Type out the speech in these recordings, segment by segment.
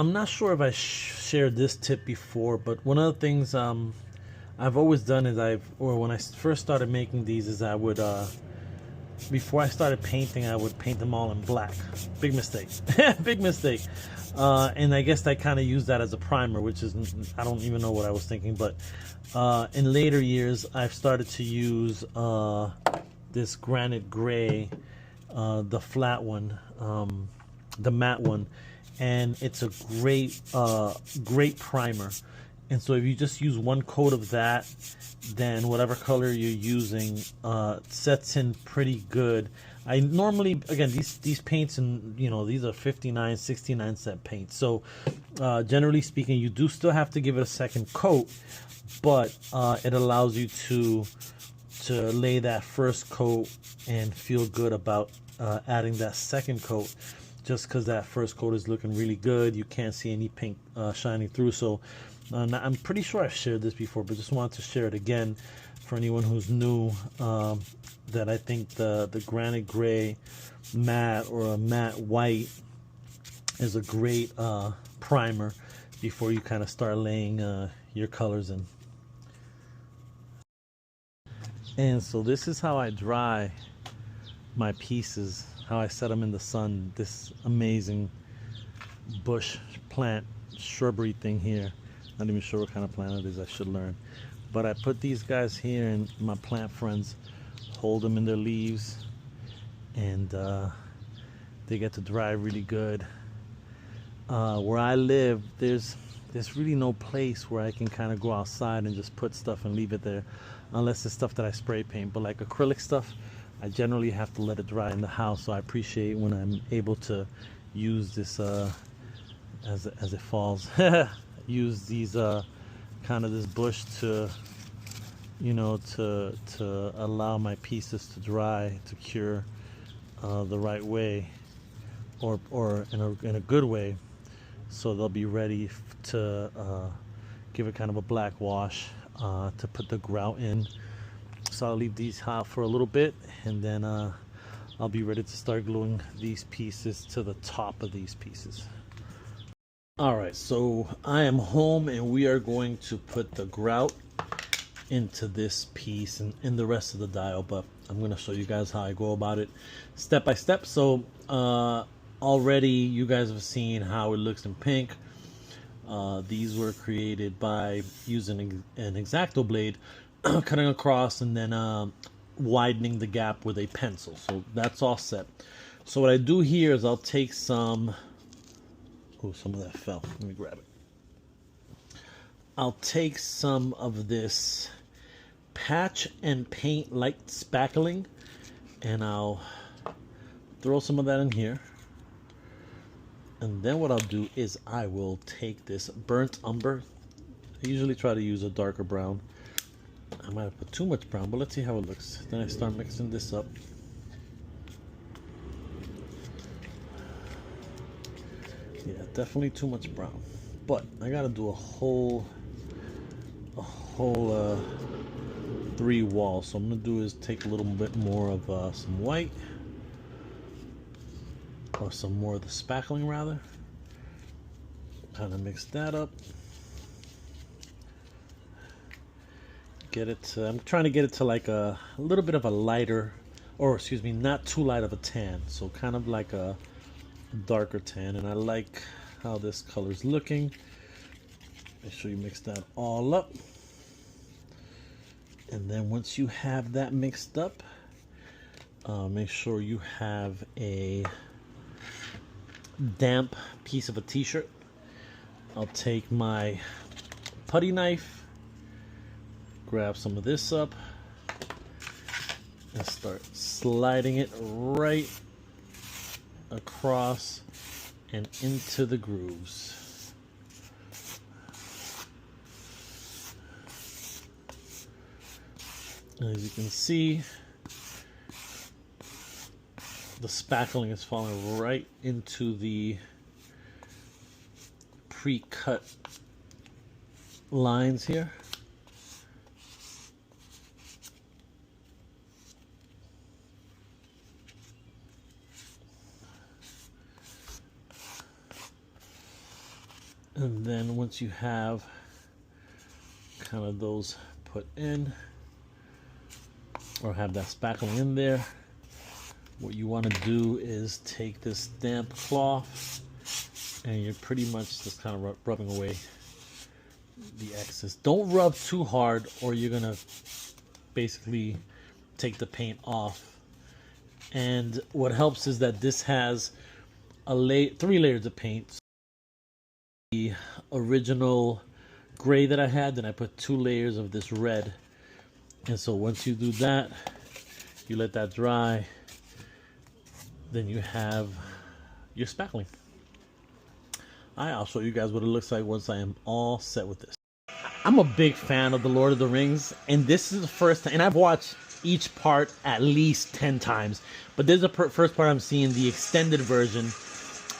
I'm not sure if I shared this tip before, but one of the things I've always done is when I first started making these is I would before I started painting, I would paint them all in black. Big mistake. Big mistake. And I guess I kind of used that as a primer, which is, I don't even know what I was thinking. But in later years, I've started to use this granite gray, the flat one, the matte one. And it's a great primer. And so if you just use one coat of that, then whatever color you're using sets in pretty good. I normally, again, these paints, and these are 59, 69 cent paints. So generally speaking, you do still have to give it a second coat, but it allows you to lay that first coat and feel good about adding that second coat. Just because that first coat is looking really good, you can't see any paint shining through. So I'm pretty sure I've shared this before, but just wanted to share it again for anyone who's new, that I think the granite gray matte or a matte white is a great primer before you kind of start laying your colors in. And so this is how I dry my pieces, how I set them in the sun. This amazing bush plant shrubbery thing here. Not even sure what kind of plant it is. I should learn. But I put these guys here, and my plant friends hold them in their leaves, and they get to dry really good. Where I live, there's really no place where I can kind of go outside and just put stuff and leave it there, unless it's stuff that I spray paint. But like acrylic stuff, I generally have to let it dry in the house. So I appreciate when I'm able to use this as it falls. Use these kind of this bush to to allow my pieces to dry, to cure the right way, or in a good way, so they'll be ready to give it kind of a black wash, to put the grout in. So I'll leave these hot for a little bit, and then I'll be ready to start gluing these pieces to the top of these pieces. Alright, so I am home, and we are going to put the grout into this piece and in the rest of the dial, but I'm going to show you guys how I go about it step by step. So already you guys have seen how it looks in pink. These were created by using an X-Acto blade, cutting across and then widening the gap with a pencil. So that's all set. So what I do here is I'll take some... Oh, some of that fell. Let me grab it. I'll take some of this patch and paint light spackling, and I'll throw some of that in here. And then what I'll do is I will take this burnt umber. I usually try to use a darker brown. I might have put too much brown, but let's see how it looks. Then I start mixing this up. Yeah, definitely too much brown, but I gotta do a whole 3 walls. So I'm gonna do is take a little bit more of some white, or some more of the spackling rather. Kind of mix that up. Get it to, I'm trying to get it to like a little bit of a lighter, or excuse me, not too light of a tan. So kind of like a darker tan, and I like how this color is looking. Make sure you mix that all up, and then once you have that mixed up, make sure you have a damp piece of a t-shirt. I'll take my putty knife, grab some of this up, and start sliding it right across and into the grooves. As you can see, the spackling is falling right into the pre-cut lines here. And then once you have kind of those put in, or have that spackling in there, what you want to do is take this damp cloth and you're pretty much just kind of rubbing away the excess. Don't rub too hard or you're gonna basically take the paint off. And what helps is that this has three layers of paint. The original gray that I had, then I put 2 layers of this red. And so once you do that, you let that dry, then you have your spackling. I'll show you guys what it looks like once I am all set with this. I'm a big fan of The Lord of the Rings, and this is the first time, and I've watched each part at least 10 times, but this is the first part I'm seeing the extended version,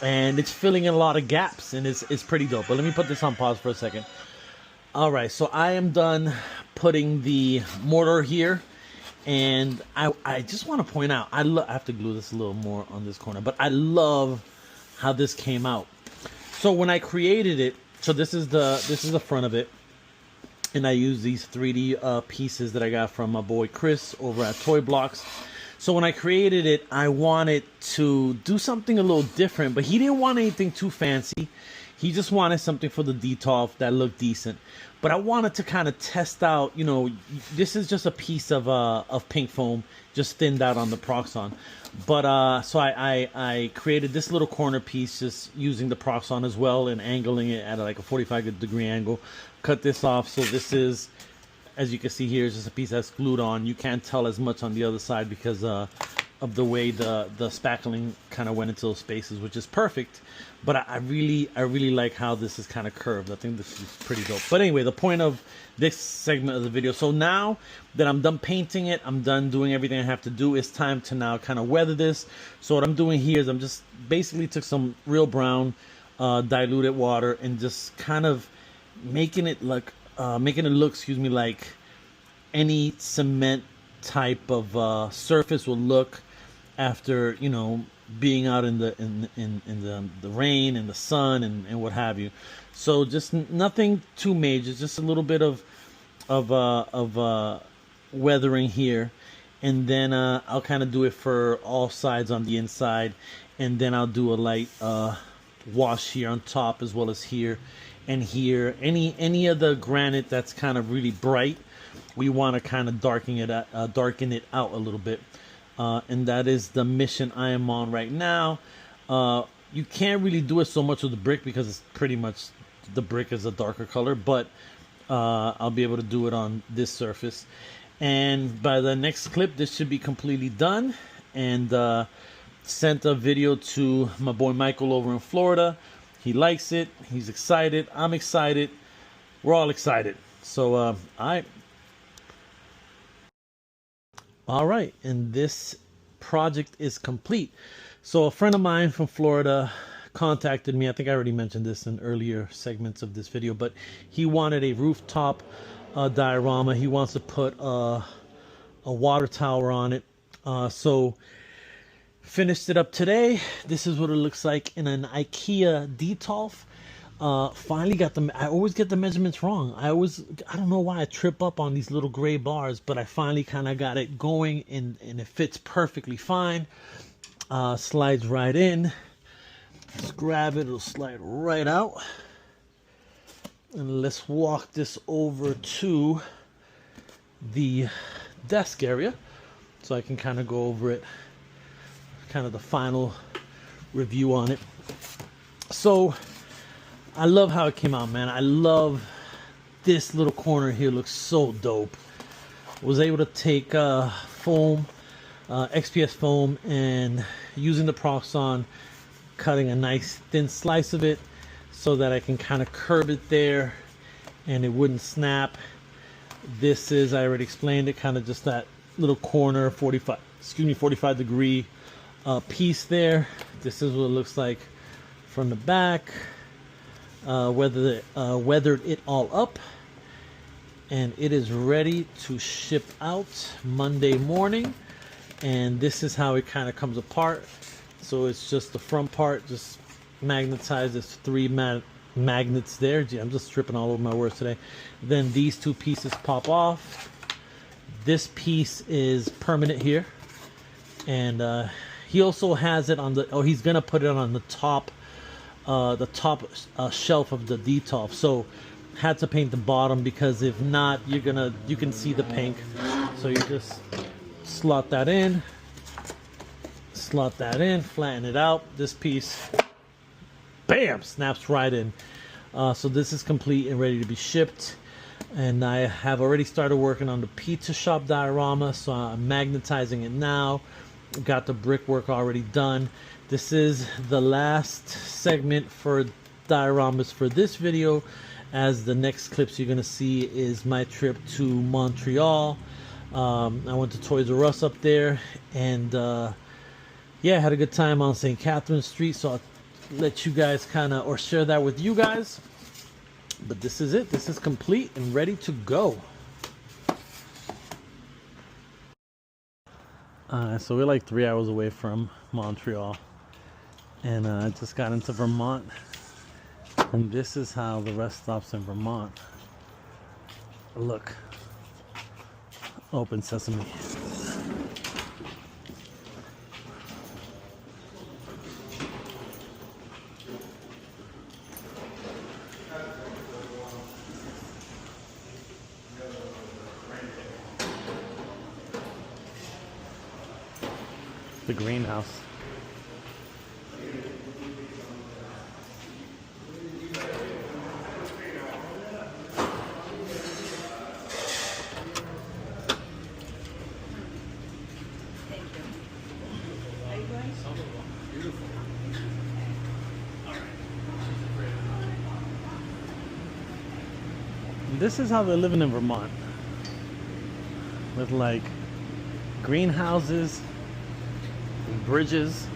and it's filling in a lot of gaps, and it's pretty dope. But let me put this on pause for a second. All right, so I am done putting the mortar here, and I just want to point out, I have to glue this a little more on this corner, but I love how this came out. So when I created it, so this is the front of it, and I use these 3D pieces that I got from my boy Chris over at Toy Blocks. So when I created it, I wanted to do something a little different, but he didn't want anything too fancy. He just wanted something for the Detolf that looked decent. But I wanted to kind of test out, you know, this is just a piece of pink foam, just thinned out on the Proxxon. But so I created this little corner piece just using the Proxxon as well and angling it at like a 45-degree angle. Cut this off. So this is, as you can see here, is just a piece that's glued on. You can't tell as much on the other side because of the way the spackling kind of went into those spaces, which is perfect. But I really like how this is kind of curved. I think this is pretty dope. But anyway, the point of this segment of the video, so now that I'm done painting it, I'm done doing everything I have to do, it's time to now kind of weather this. So what I'm doing here is I'm just basically took some real brown diluted water and just kind of making it look like any cement type of surface will look after, you know, being out in the rain and the sun and what have you. So just nothing too major, just a little bit of weathering here, and then I'll kind of do it for all sides on the inside, and then I'll do a light wash here on top as well as here and here. Any of the granite that's kind of really bright, we want to kind of darken it out a little bit. And that is the mission I am on right now. You can't really do it so much with the brick because it's pretty much, the brick is a darker color, but I'll be able to do it on this surface. And by the next clip, this should be completely done. And sent a video to my boy Michael over in Florida. He likes it. He's excited. I'm excited. We're all excited. So all right, and this project is complete. So a friend of mine from Florida contacted me. I think I already mentioned this in earlier segments of this video, but he wanted a rooftop diorama. He wants to put a water tower on it. So finished it up today. This is what it looks like in an IKEA Detolf. Finally got them. I always get the measurements wrong. I don't know why I trip up on these little gray bars, but I finally kind of got it going, and it fits perfectly fine. Slides right in. Just grab it, it'll slide right out. And let's walk this over to the desk area so I can kind of go over it, kind of the final review on it. So I love how it came out, man. I love this little corner here, looks so dope. Was able to take foam, XPS foam, and using the Proxxon, cutting a nice thin slice of it so that I can kind of curve it there and it wouldn't snap. This is, I already explained it, kind of just that little corner 45 degree piece there. This is what it looks like from the back. Weathered it all up, and it is ready to ship out Monday morning. And this is how it kind of comes apart. So it's just the front part, just magnetized. It's three magnets there. Gee, I'm just tripping all over my words today. Then these two pieces pop off. This piece is permanent here, and he also has it on the, oh, he's gonna put it on the top shelf of the Detolf. So had to paint the bottom, because if not, you can see the pink. So you just slot that in, flatten it out. This piece, bam, snaps right in. So this is complete and ready to be shipped. And I have already started working on the pizza shop diorama, so I'm magnetizing it now. Got the brickwork already done. This is the last segment for dioramas for this video, as the next clips you're gonna see is my trip to Montreal. I went to Toys R Us up there, and yeah, had a good time on St. Catherine Street, so I'll let you guys or share that with you guys. But this is it. This is complete and ready to go. So we're like 3 hours away from Montreal, and I just got into Vermont, and this is how the rest stops in Vermont look. Open sesame. The greenhouse. This is how they're living in Vermont, with like greenhouses, bridges.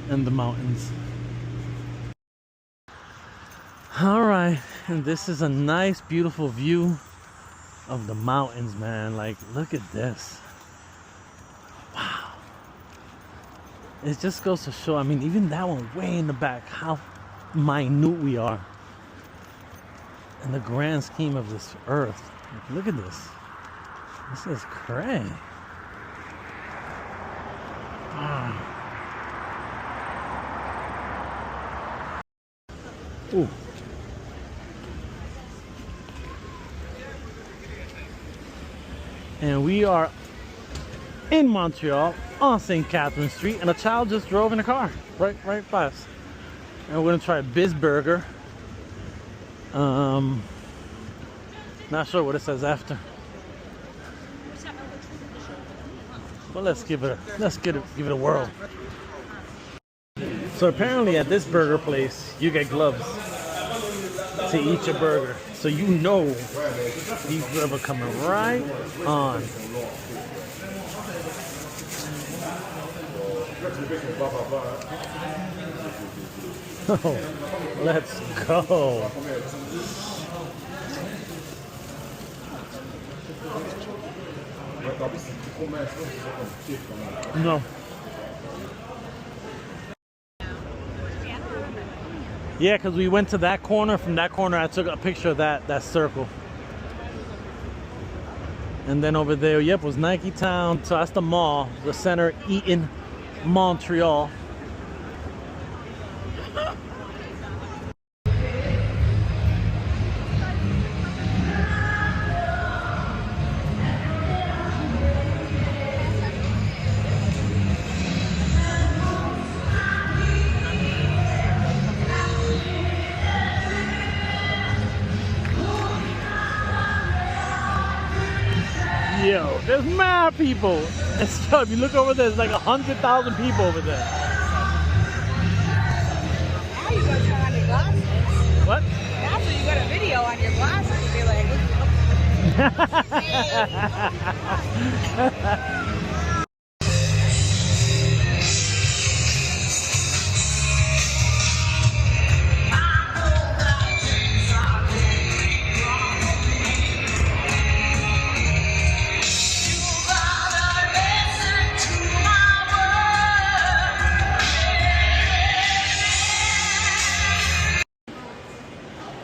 And the mountains. All right, and this is a nice, beautiful view of the mountains, man. Like, look at this. Wow. It just goes to show, I mean, even that one way in the back, how minute we are in the grand scheme of this earth. Like, look at this. This is crazy. Wow. Ooh. And we are in Montreal on St. Catherine Street, and a child just drove in a car right by us. And we're gonna try a Biz Burger. Not sure what it says after, but let's give it a whirl. So apparently at this burger place, you get gloves to eat your burger. So you know these gloves are coming right on. Oh, let's go. No. Yeah, because we went to that corner. From that corner, I took a picture of that circle. And then over there, yep, was Nike Town. So that's the mall, the center, Eaton, Montreal. Yo, there's mad people. So if you look over there, there's like 100,000 people over there. Now you gotta turn on your glasses. What? That's when you got a video on your glasses and be like,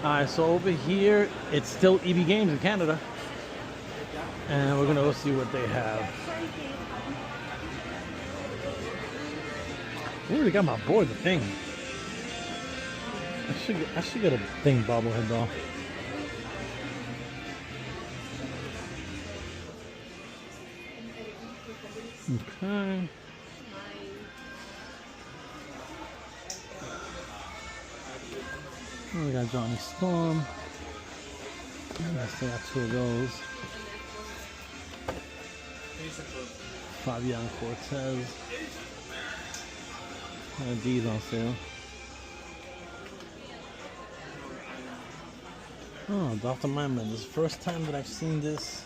Alright, so over here, it's still EB Games in Canada. And we're gonna go see what they have. I already got my board, the thing. I should get a thing bobblehead doll. Okay. We got Johnny Storm. I still got 2 of those. Fabian Cortez. These on sale. Oh, Dr. Myman. This is the first time that I've seen this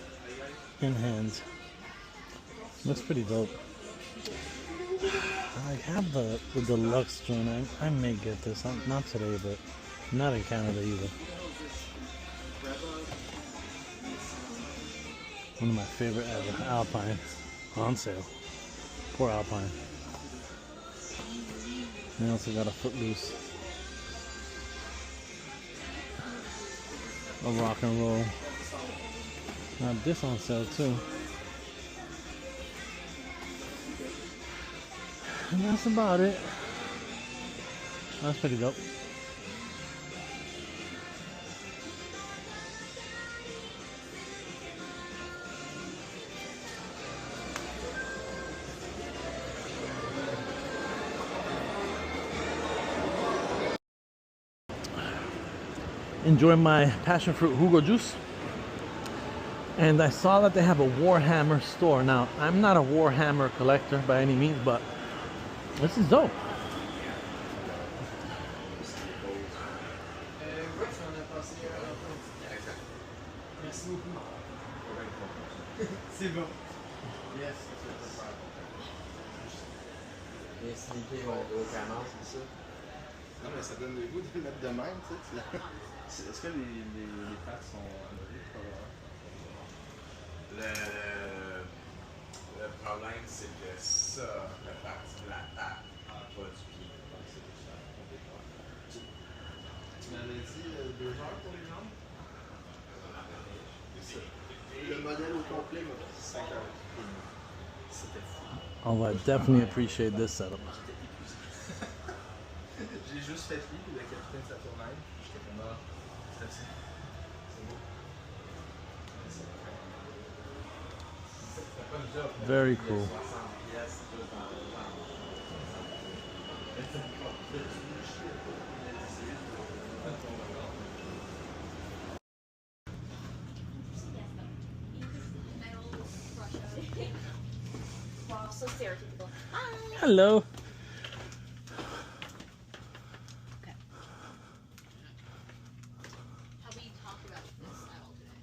in hand. Looks pretty dope. I have the deluxe joint. I may get this. Not today, but not in Canada either. One of my favorite ever. Alpine. On sale. Poor Alpine. And I also got a Footloose. A rock and roll. Got this on sale too. And that's about it. That's pretty dope. Enjoy my passion fruit Hugo juice. And I saw that they have a Warhammer store. Now, I'm not a Warhammer collector by any means, but this is dope. C'est bon. Yes. Bien sneaké au canard, c'est ça? Non, mais ça donne le goût de le mettre de même, tu sais. Est-ce que les pattes sont amovibles? Le problème, c'est que ça, la partie de la table, pas du pied. Tu m'avais dit 2 heures pour les jambes? C'est ça. Le modèle au complet m'a pris 5 heures. C'était fou. Oh, I definitely appreciate this setup. J'ai juste fait lui, puis le capitaine Saturnin. J'étais comme mort. C'est beau. Very cool. Wow, so stereotypical. Hi. Hello. Okay. Have we talked about this at all today?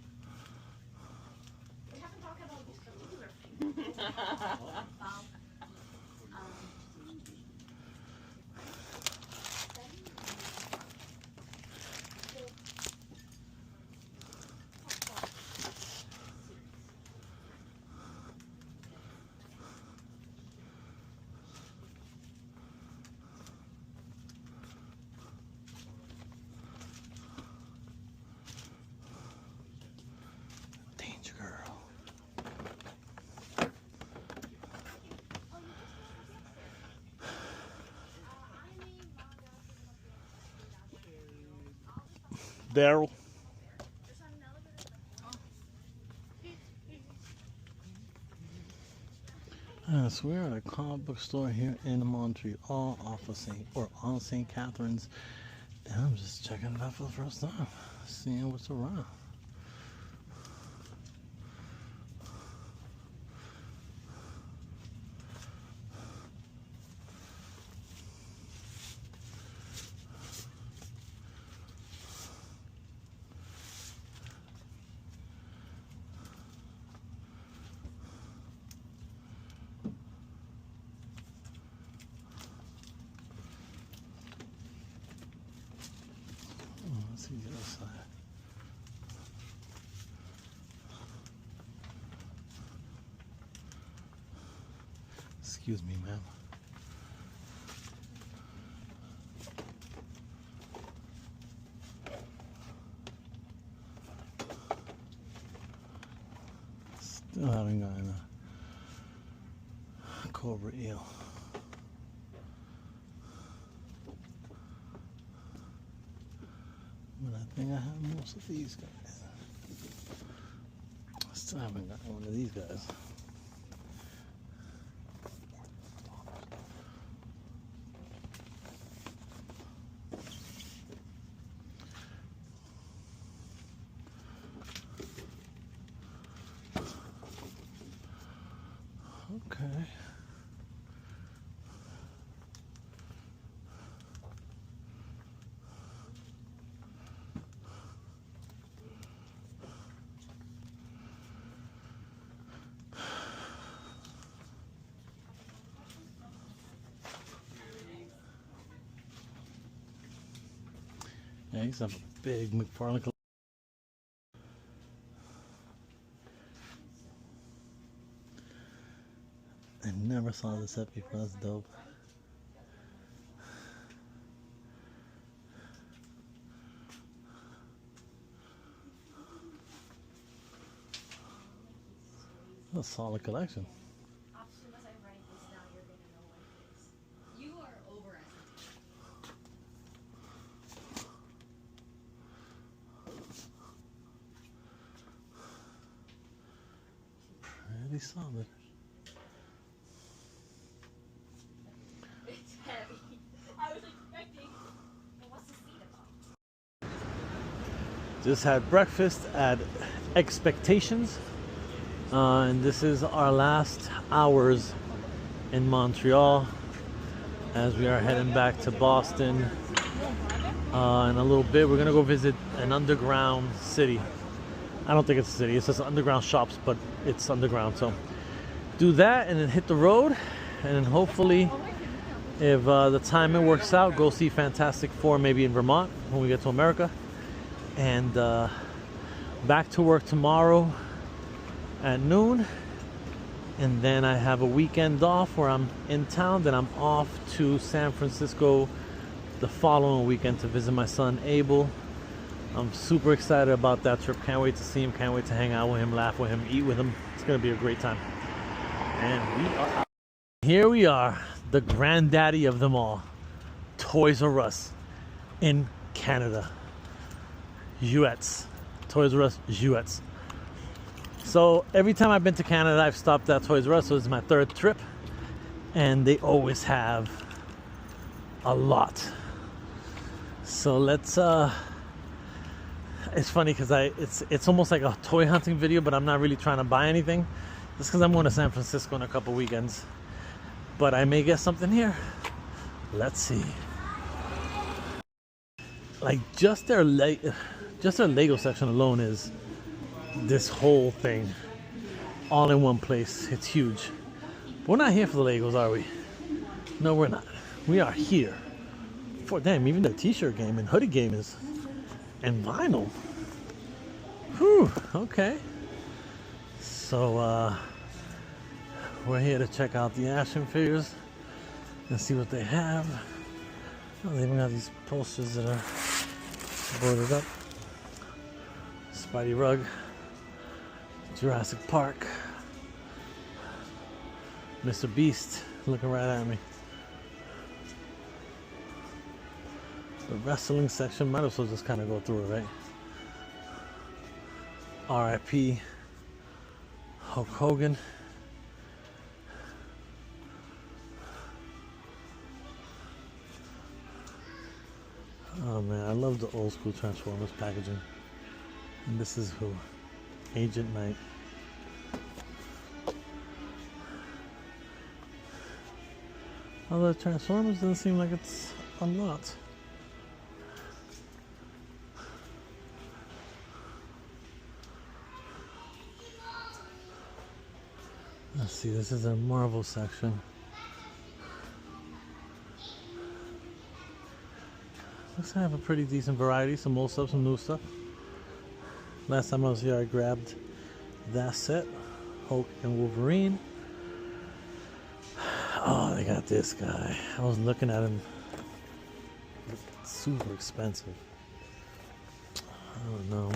We haven't talked about this particular thing. Danger girl. Daryl. So we're at a comic book store here in Montreal off of on St. Catharines. And I'm just checking it out for the first time. Seeing what's around. Let's see the other side. Excuse me, ma'am. Still haven't gotten a cobra eel. But I think I have most of these guys. I still haven't gotten one of these guys. Okay. Yeah, he's a big McFarlane collection. I never saw this set before. That's dope. That's a solid collection. As soon as I write this down, you're gonna know what it is. You are overestimating. Pretty solid. It's heavy. I was expecting. But what's the seat about? Just had breakfast at Expectations. And this is our last hours in Montreal as we are heading back to Boston. In a little bit, we're gonna go visit an underground city. I don't think it's a city, it's just underground shops, but it's underground. So do that and then hit the road, and then hopefully, if the timing works out, go see Fantastic Four maybe in Vermont when we get to America. And back to work tomorrow at noon, and then I have a weekend off where I'm in town. Then I'm off to San Francisco the following weekend to visit my son Abel. I'm super excited about that trip. Can't wait to see him, can't wait to hang out with him, laugh with him, eat with him. It's gonna be a great time. And we are out. Here we are, the granddaddy of them all, Toys R Us in Canada. US. Toys R Us US. So every time I've been to Canada, I've stopped at Toys R Us. So this is my third trip, and they always have a lot. So let's it's funny because it's almost like a toy hunting video, but I'm not really trying to buy anything. Just because I'm going to San Francisco in a couple weekends, but I may get something here. Let's see. Like just their Lego section alone is this whole thing all in one place. It's huge. But we're not here for the Legos, are we? No, we're not. We are here for, damn, even the t-shirt game and hoodie game is, and vinyl. Whew, okay. So we're here to check out the action figures and see what they have. Oh, they even got these posters that are boarded up. Spidey rug, Jurassic Park, Mr. Beast looking right at me. The wrestling section, might as well just kind of go through it, right? R.I.P. Hulk Hogan. Oh man, I love the old school Transformers packaging. And this is who? Agent Knight. Although Transformers doesn't seem like it's a lot. Let's see, this is a Marvel section. Looks like I have a pretty decent variety, some old stuff, some new stuff. Last time I was here, I grabbed that set, Hulk and Wolverine. Oh, they got this guy. I was looking at him. It's super expensive. I don't know.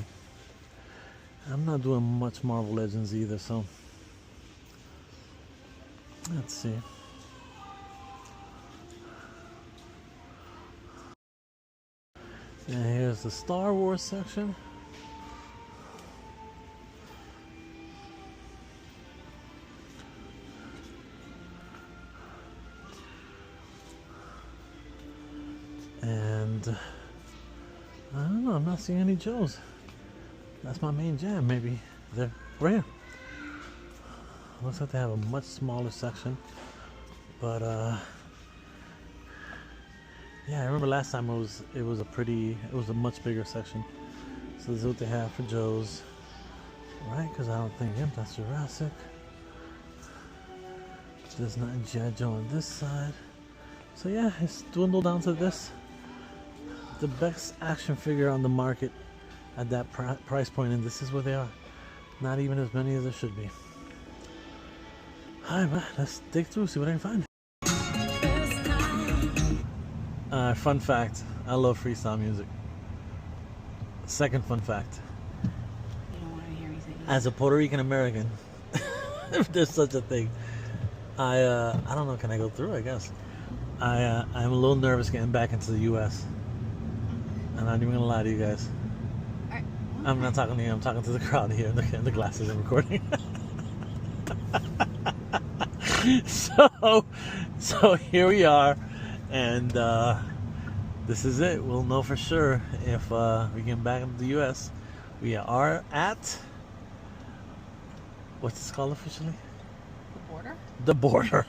I'm not doing much Marvel Legends either, so Let's see. And here's the Star Wars section. And I don't know, I'm not seeing any Joes. That's my main jam, maybe. They're right here. Looks like they have a much smaller section. But yeah, I remember last time it was a much bigger section. So this is what they have for Joe's. Right, because I don't think that's Jurassic. There's not G.I. Joe on this side. So yeah, it's dwindled down to this. The best action figure on the market at that price point, and this is where they are. Not even as many as there should be. Alright, man, let's dig through, see what I can find. Fun fact, I love freestyle music. Second fun fact. You don't want to hear anything. As a Puerto Rican American, if there's such a thing, I don't know, can I go through? I guess. I'm a little nervous getting back into the U.S. I'm not even gonna lie to you guys. Alright. I'm not talking to you. I'm talking to the crowd here in the glasses I'm recording. so here we are, and this is it. We'll know for sure if we get back into the U.S. We are at, what's this called officially? The border? The border.